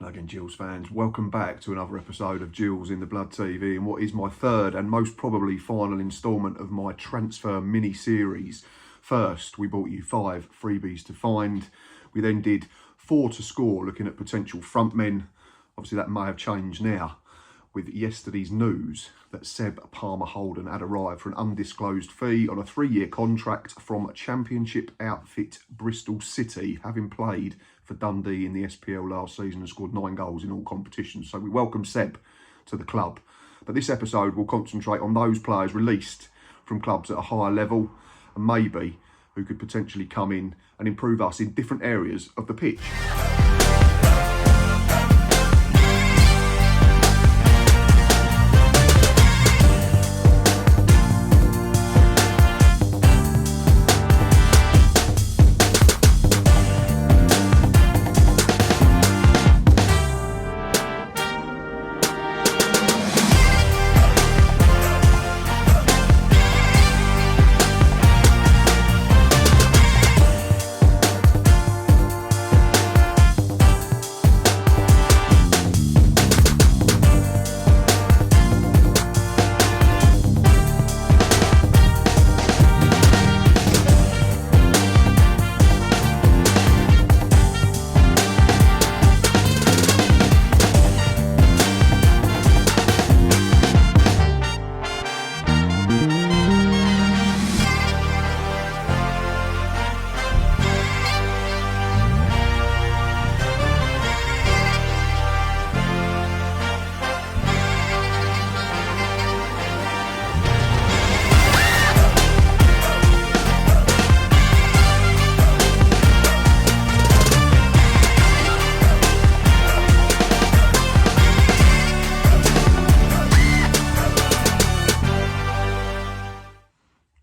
Again, Gills fans, welcome back to another episode of Gills in the Blood TV and what is my third and most probably final instalment of my transfer mini-series. First, we brought you 5 freebies to find. We then did 4 to score, looking at potential front men. Obviously, that may have changed now with yesterday's news that Seb Palmer Holden had arrived for an undisclosed fee on a 3-year contract from Championship outfit Bristol City, having played for Dundee in the SPL last season and scored 9 goals in all competitions. So we welcome Seb to the club. But this episode will concentrate on those players released from clubs at a higher level and maybe who could potentially come in and improve us in different areas of the pitch.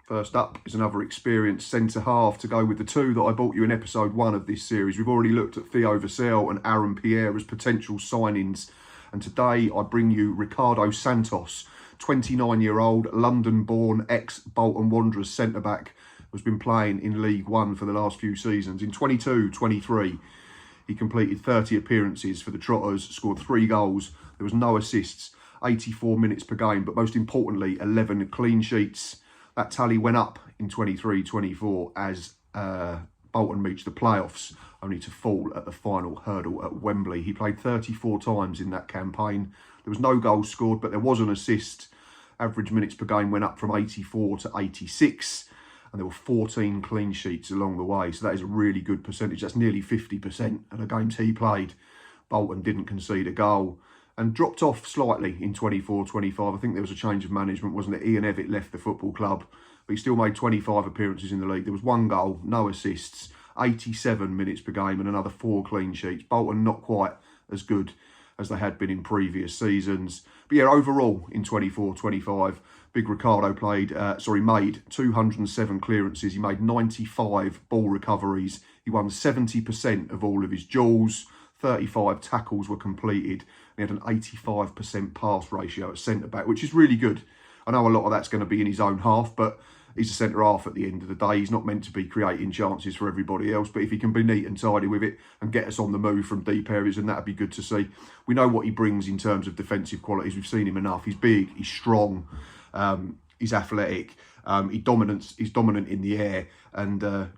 First up is another experienced centre-half to go with the 2 that I bought you in episode 1 of this series. We've already looked at Theo Vassell and Aaron Pierre as potential signings. And today I bring you Ricardo Santos, 29-year-old, London-born, ex-Bolton Wanderers centre-back, who's been playing in League One for the last few seasons. In 22-23, he completed 30 appearances for the Trotters, scored 3 goals. There was no assists, 84 minutes per game, but most importantly, 11 clean sheets. That tally went up in 23-24 as Bolton reached the playoffs, only to fall at the final hurdle at Wembley. He played 34 times in that campaign. There was no goals scored, but there was an assist. Average minutes per game went up from 84 to 86, and there were 14 clean sheets along the way. So that is a really good percentage. That's nearly 50%. And the games he played, Bolton didn't concede a goal. And dropped off slightly in 24-25. I think there was a change of management, wasn't it? Ian Evatt left the football club, but he still made 25 appearances in the league. There was 1 goal, no assists, 87 minutes per game and another 4 clean sheets. Bolton not quite as good as they had been in previous seasons. But yeah, overall in 24-25, Big Ricardo made 207 clearances. He made 95 ball recoveries. He won 70% of all of his duels. 35 tackles were completed. He had an 85% pass ratio at centre-back, which is really good. I know a lot of that's going to be in his own half, but he's a centre-half at the end of the day. He's not meant to be creating chances for everybody else, but if he can be neat and tidy with it and get us on the move from deep areas, then that'd be good to see. We know what he brings in terms of defensive qualities. We've seen him enough. He's big, he's strong, he's athletic, he's dominant in the air, and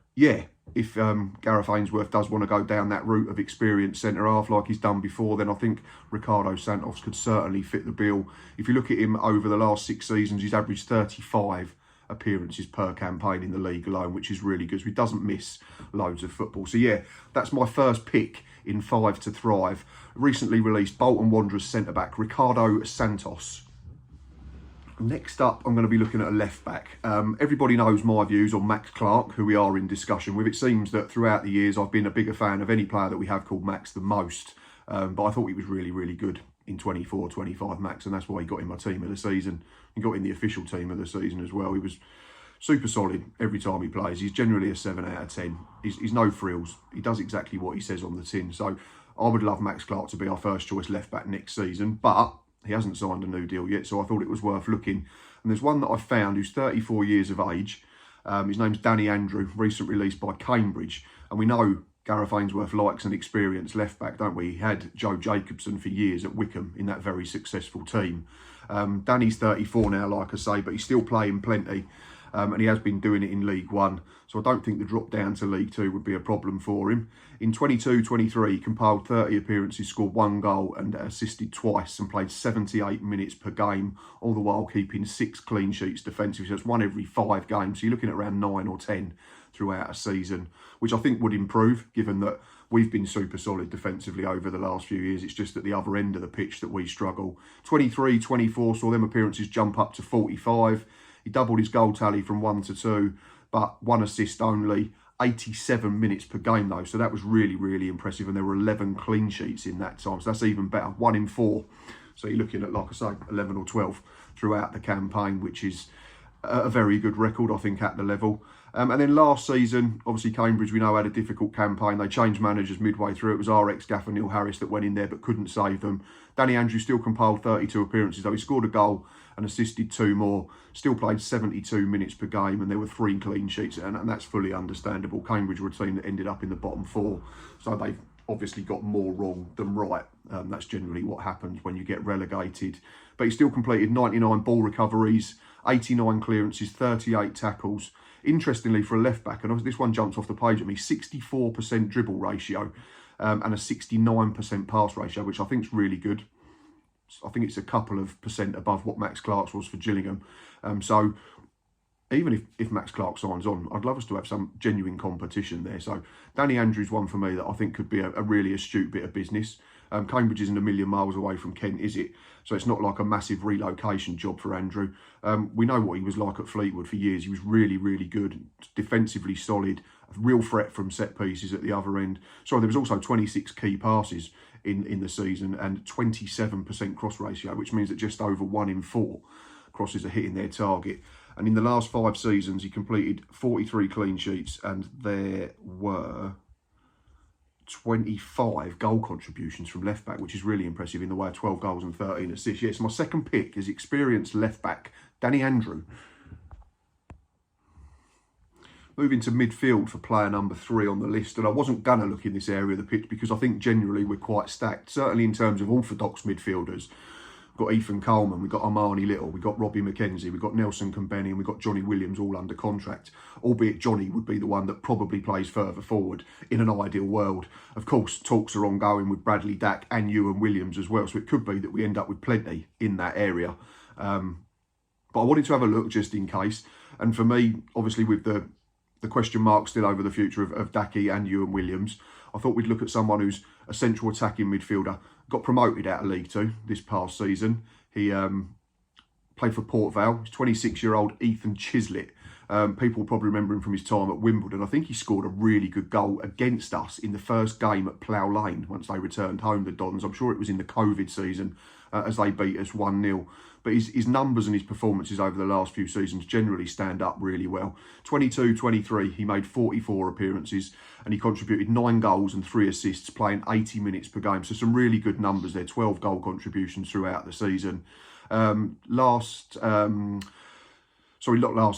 if Gareth Ainsworth does want to go down that route of experienced centre-half like he's done before, then I think Ricardo Santos could certainly fit the bill. If you look at him over the last 6 seasons, he's averaged 35 appearances per campaign in the league alone, which is really good. So he doesn't miss loads of football. So yeah, that's my first pick in 5 to thrive. Recently released Bolton Wanderers centre-back Ricardo Santos. Next up, I'm going to be looking at a left-back. Everybody knows my views on Max Clark, who we are in discussion with. It seems that throughout the years, I've been a bigger fan of any player that we have called Max than most. But I thought he was really, really good in 24-25, Max, and that's why he got in my team of the season. He got in the official team of the season as well. He was super solid every time he plays. He's generally a 7 out of 10. He's no frills. He does exactly what he says on the tin. So I would love Max Clark to be our first choice left-back next season, but he hasn't signed a new deal yet, so I thought it was worth looking. And there's one that I found who's 34 years of age. His name's Danny Andrew, recent release by Cambridge. And we know Gareth Ainsworth likes an experienced left-back, don't we? He had Joe Jacobson for years at Wickham in that very successful team. Danny's 34 now, like I say, but he's still playing plenty. And he has been doing it in League One. So I don't think the drop down to League Two would be a problem for him. In 22-23, he compiled 30 appearances, scored 1 goal and assisted twice, and played 78 minutes per game, all the while keeping 6 clean sheets defensively. So it's 1 every 5 games. So you're looking at around 9 or 10 throughout a season, which I think would improve, given that we've been super solid defensively over the last few years. It's just at the other end of the pitch that we struggle. 23-24 saw them appearances jump up to 45. He doubled his goal tally from 1 to 2, but 1 assist only. 87 minutes per game though, so that was really, really impressive, and there were 11 clean sheets in that time, so that's even better. 1 in 4. So you're looking at, like I say, 11 or 12 throughout the campaign, which is a very good record, I think, at the level. And then last season, obviously Cambridge, we know, had a difficult campaign. They changed managers midway through. It was our ex-gaffer Neil Harris that went in there but couldn't save them. Danny Andrews still compiled 32 appearances, though. He scored a goal and assisted 2 more. Still played 72 minutes per game, and there were 3 clean sheets, and that's fully understandable. Cambridge were a team that ended up in the bottom 4, so they've obviously got more wrong than right. That's generally what happens when you get relegated. But he still completed 99 ball recoveries, 89 clearances, 38 tackles. Interestingly, for a left-back, and this one jumps off the page at me, 64% dribble ratio and a 69% pass ratio, which I think is really good. I think it's a couple of percent above what Max Clark's was for Gillingham. So even if Max Clark signs on, I'd love us to have some genuine competition there. So Danny Andrews, one for me that I think could be a really astute bit of business. Cambridge isn't a million miles away from Kent, is it? So it's not like a massive relocation job for Andrew. We know what he was like at Fleetwood for years. He was really, really good, defensively solid, a real threat from set pieces at the other end. So there was also 26 key passes in the season and 27% cross ratio, which means that just over 1 in 4 crosses are hitting their target. And in the last 5 seasons, he completed 43 clean sheets, and there were 25 goal contributions from left back, which is really impressive, in the way of 12 goals and 13 assists. Yes, my second pick is experienced left back Danny Andrew. Moving to midfield for player number 3 on the list, and I wasn't gonna look in this area of the pitch because I think generally we're quite stacked, certainly in terms of orthodox midfielders. We've got Ethan Coleman, we've got Armani Little, we've got Robbie McKenzie, we've got Nelson Kambeni, and we've got Johnny Williams all under contract, albeit Johnny would be the one that probably plays further forward in an ideal world. Of course, talks are ongoing with Bradley Dack and Ewan Williams as well, so it could be that we end up with plenty in that area. But I wanted to have a look just in case, and for me, obviously with the question mark still over the future of Dacky and Ewan Williams, I thought we'd look at someone who's a central attacking midfielder. Got promoted out of League Two this past season. He played for Port Vale. He's 26-year-old Ethan Chislett. People probably remember him from his time at Wimbledon. I think he scored a really good goal against us in the first game at Plough Lane once they returned home, the Dons. I'm sure it was in the COVID season as they beat us 1-0. But his numbers and his performances over the last few seasons generally stand up really well. 22-23, he made 44 appearances and he contributed 9 goals and 3 assists, playing 80 minutes per game. So some really good numbers there, 12 goal contributions throughout the season. Not last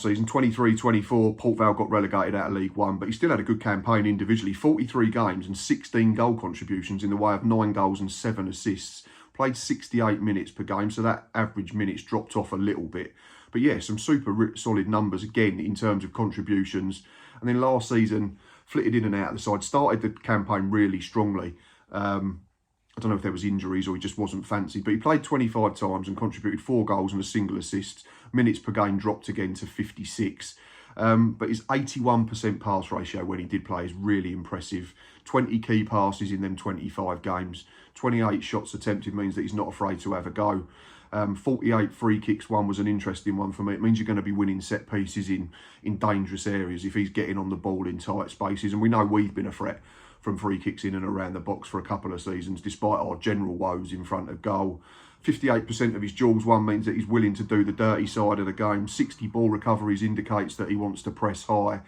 season, 23-24, Port Vale got relegated out of League One, but he still had a good campaign individually. 43 games and 16 goal contributions in the way of 9 goals and 7 assists. Played 68 minutes per game, so that average minutes dropped off a little bit. But yeah, some super solid numbers again in terms of contributions. And then last season, flitted in and out of the side. Started the campaign really strongly. I don't know if there was injuries or he just wasn't fancied, but he played 25 times and contributed 4 goals and a single assist. Minutes per game dropped again to 56. But his 81% pass ratio when he did play is really impressive. 20 key passes in them 25 games. 28 shots attempted means that he's not afraid to have a go. 48 free kicks won was an interesting one for me. It means you're going to be winning set pieces in dangerous areas if he's getting on the ball in tight spaces. And we know we've been a threat from free kicks in and around the box for a couple of seasons, despite our general woes in front of goal. 58% of his duels won means that he's willing to do the dirty side of the game. 60 ball recoveries indicates that he wants to press high.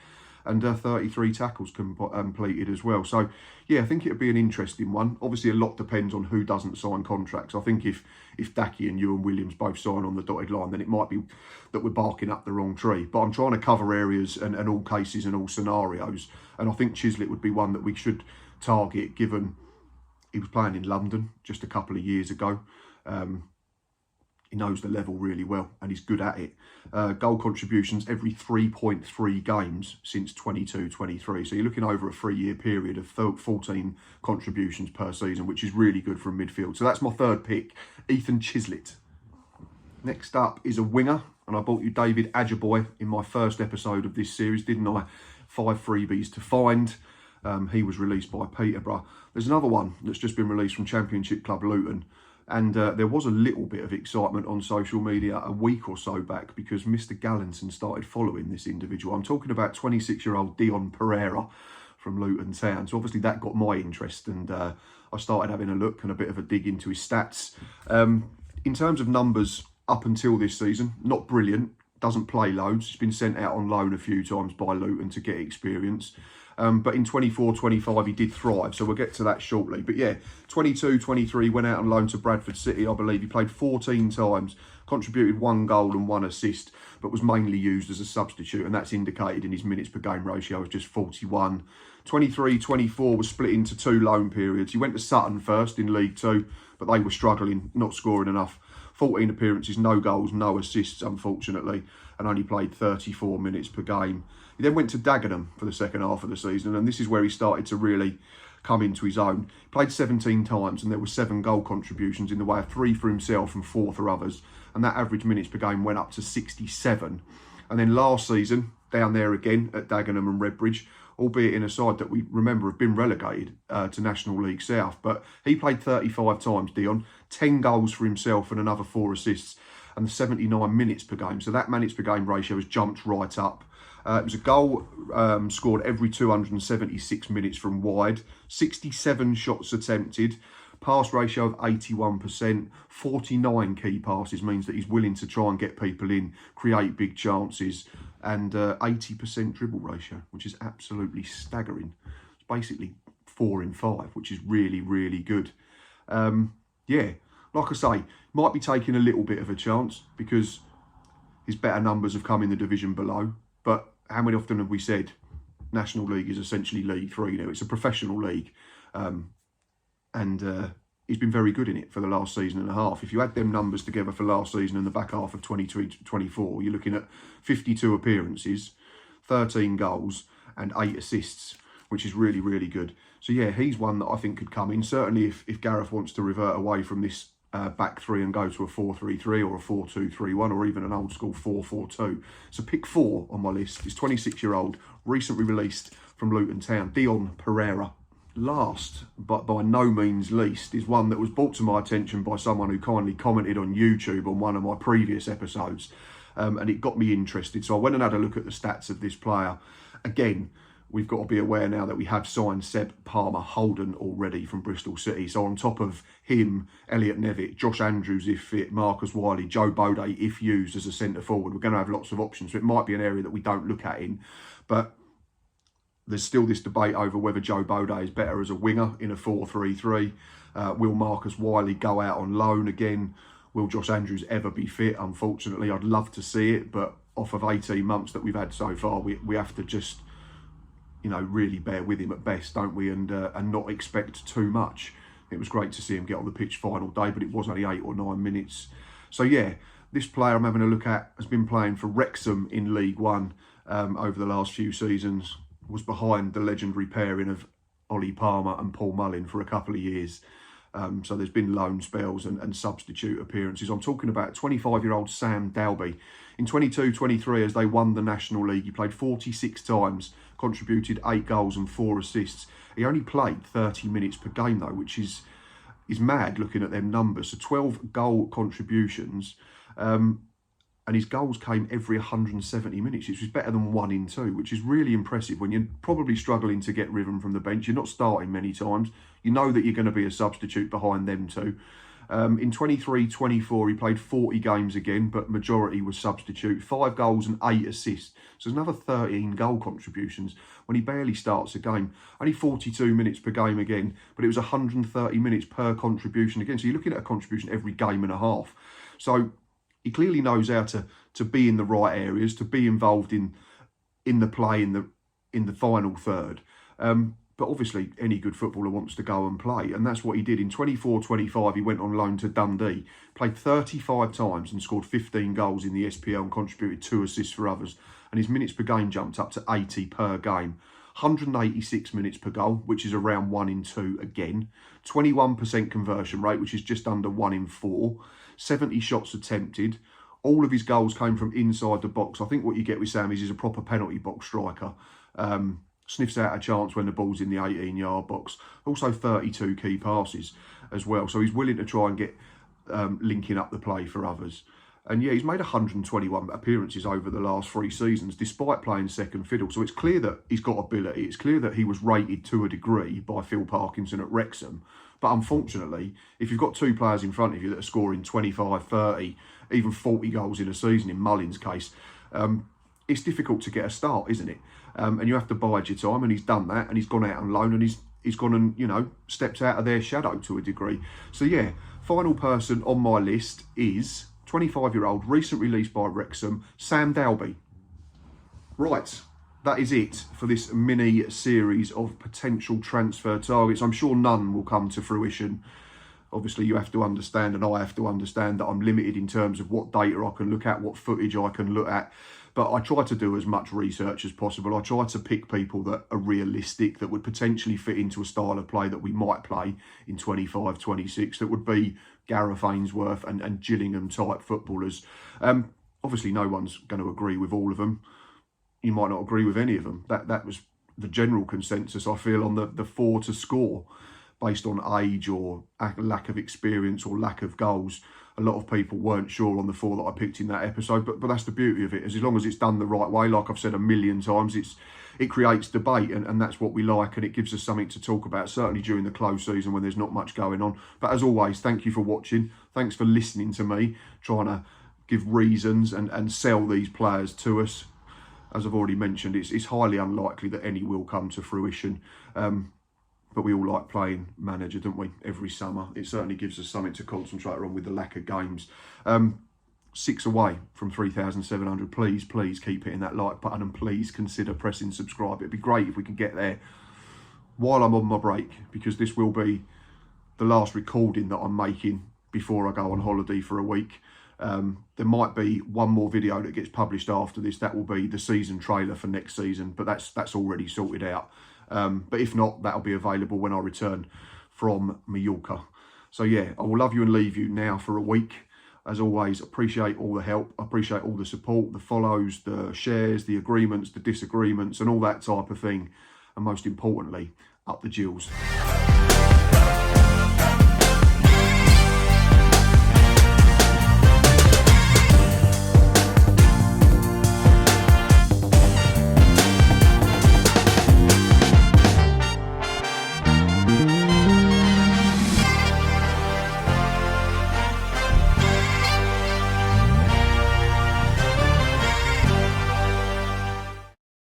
and 33 tackles completed as well. So, yeah, I think it would be an interesting one. Obviously, a lot depends on who doesn't sign contracts. I think if Daki and Ewan Williams both sign on the dotted line, then it might be that we're barking up the wrong tree. But I'm trying to cover areas and all cases and all scenarios. And I think Chislett would be one that we should target, given he was playing in London just a couple of years ago. He knows the level really well and he's good at it. Goal contributions every 3.3 games since 22-23. So you're looking over a 3-year period of 14 contributions per season, which is really good from midfield. So that's my third pick, Ethan Chislett. Next up is a winger, and I bought you David Ajiboye in my first episode of this series, didn't I? 5 freebies to find. He was released by Peterborough. There's another one that's just been released from Championship Club Luton. And there was a little bit of excitement on social media a week or so back because Mr. Gallinson started following this individual. I'm talking about 26-year-old Dion Pereira from Luton Town. So obviously that got my interest, and I started having a look and a bit of a dig into his stats. In terms of numbers up until this season, not brilliant. Doesn't play loads. He's been sent out on loan a few times by Luton to get experience. But in 24-25, he did thrive. So we'll get to that shortly. But yeah, 22-23, went out on loan to Bradford City, I believe. He played 14 times, contributed 1 goal and 1 assist, but was mainly used as a substitute. And that's indicated in his minutes per game ratio of just 41. 23-24 was split into 2 loan periods. He went to Sutton first in League 2, but they were struggling, not scoring enough. 14 appearances, no goals, no assists, unfortunately, and only played 34 minutes per game. He then went to Dagenham for the second half of the season, and this is where he started to really come into his own. He played 17 times, and there were 7 goal contributions in the way of 3 for himself and 4 for others, and that average minutes per game went up to 67. And then last season, down there again at Dagenham and Redbridge, albeit in a side that we remember have been relegated to National League South. But he played 35 times, Dion, 10 goals for himself and another 4 assists, and 79 minutes per game. So that minutes per game ratio has jumped right up. It was a goal scored every 276 minutes from wide, 67 shots attempted, pass ratio of 81%, 49 key passes means that he's willing to try and get people in, create big chances, and 80% dribble ratio, which is absolutely staggering. It's basically 4 in 5, which is really, really good. Yeah, like I say, might be taking a little bit of a chance because his better numbers have come in the division below. But how many often have we said National League is essentially League 3 now? It's a professional league. And he's been very good in it for the last season and a half. If you add them numbers together for last season and the back half of 23-24, you're looking at 52 appearances, 13 goals and 8 assists, which is really, really good. So yeah, he's one that I think could come in. Certainly if Gareth wants to revert away from this back 3 and go to a 4-3-3 or a 4-2-3-1 or even an old school 4-4-2. So pick 4 on my list is 26-year-old, recently released from Luton Town, Dion Pereira. Last, but by no means least, is one that was brought to my attention by someone who kindly commented on YouTube on one of my previous episodes, and it got me interested. So I went and had a look at the stats of this player. Again, we've got to be aware now that we have signed Seb Palmer-Holden already from Bristol City. So on top of him, Elliot Nevitt, Josh Andrews if fit, Marcus Wiley, Joe Bode if used as a centre forward, we're going to have lots of options. So it might be an area that we don't look at in, but there's still this debate over whether Joe Bode is better as a winger in a 4-3-3. Will Marcus Wiley go out on loan again? Will Josh Andrews ever be fit? Unfortunately, I'd love to see it, but off of 18 months that we've had so far, we have to just, you know, really bear with him at best, don't we? And not expect too much. It was great to see him get on the pitch final day, but it was only 8 or 9 minutes. So yeah, this player I'm having a look at has been playing for Wrexham in League 1 over the last few seasons. Was behind the legendary pairing of Ollie Palmer and Paul Mullin for a couple of years. So there's been loan spells and substitute appearances. I'm talking about 25-year-old Sam Dalby. In 22-23, as they won the National League, he played 46 times, contributed 8 goals and 4 assists. He only played 30 minutes per game though, which is mad looking at them numbers. So 12 goal contributions, and his goals came every 170 minutes, which is better than 1 in 2, which is really impressive when you're probably struggling to get rhythm from the bench. You're not starting many times. You know that you're going to be a substitute behind them two. In 23-24, he played 40 games again, but majority was substitute. 5 goals and 8 assists. So there's another 13 goal contributions when he barely starts a game. Only 42 minutes per game again, but it was 130 minutes per contribution again. So you're looking at a contribution every game and a half. So he clearly knows how to be in the right areas, to be involved in the play in the final third. But obviously, any good footballer wants to go and play. And that's what he did. In 24-25, he went on loan to Dundee, played 35 times and scored 15 goals in the SPL and contributed 2 assists for others. And his minutes per game jumped up to 80 per game. 186 minutes per goal, which is around 1 in 2 again. 21% conversion rate, which is just under 1 in 4. 70 shots attempted. All of his goals came from inside the box. I think what you get with Sam is he's a proper penalty box striker. Sniffs out a chance when the ball's in the 18-yard box. Also 32 key passes as well. So he's willing to try and get linking up the play for others. And yeah, he's made 121 appearances over the last 3 seasons, despite playing second fiddle. So it's clear that he's got ability. It's clear that he was rated to a degree by Phil Parkinson at Wrexham. But unfortunately, if you've got 2 players in front of you that are scoring 25, 30, even 40 goals in a season, in Mullins' case, it's difficult to get a start, isn't it? And you have to bide your time, and he's done that, and he's gone out on loan, and he's gone and, you know, stepped out of their shadow to a degree. So yeah, final person on my list is 25-year-old, recent released by Wrexham, Sam Dalby. Right, that is it for this mini series of potential transfer targets. I'm sure none will come to fruition. Obviously, you have to understand, and I have to understand, that I'm limited in terms of what data I can look at, what footage I can look at. But I try to do as much research as possible. I try to pick people that are realistic, that would potentially fit into a style of play that we might play in 25, 26, that would be Gareth Ainsworth and Gillingham type footballers. Obviously, no one's going to agree with all of them. You might not agree with any of them. That was the general consensus, I feel, on the 4 to score, based on age or lack of experience or lack of goals. A lot of people weren't sure on the 4 that I picked in that episode, but that's the beauty of it. As long as it's done the right way, like I've said a million times, it creates debate, and that's what we like, and it gives us something to talk about, certainly during the close season when there's not much going on. But as always, thank you for watching. Thanks for listening to me, trying to give reasons and sell these players to us. As I've already mentioned, it's highly unlikely that any will come to fruition. But we all like playing manager, don't we, every summer. It certainly gives us something to concentrate on with the lack of games. 6 away from 3,700. Please keep hitting that like button, and please consider pressing subscribe. It'd be great if we could get there while I'm on my break, because this will be the last recording that I'm making before I go on holiday for a week. There might be one more video that gets published after this. That will be the season trailer for next season, but that's already sorted out. But if not, that'll be available when I return from Mallorca. So yeah, I will love you and leave you now for a week. As always, appreciate all the help. I appreciate all the support, the follows, the shares, the agreements, the disagreements, and all that type of thing. And most importantly, up the Gills.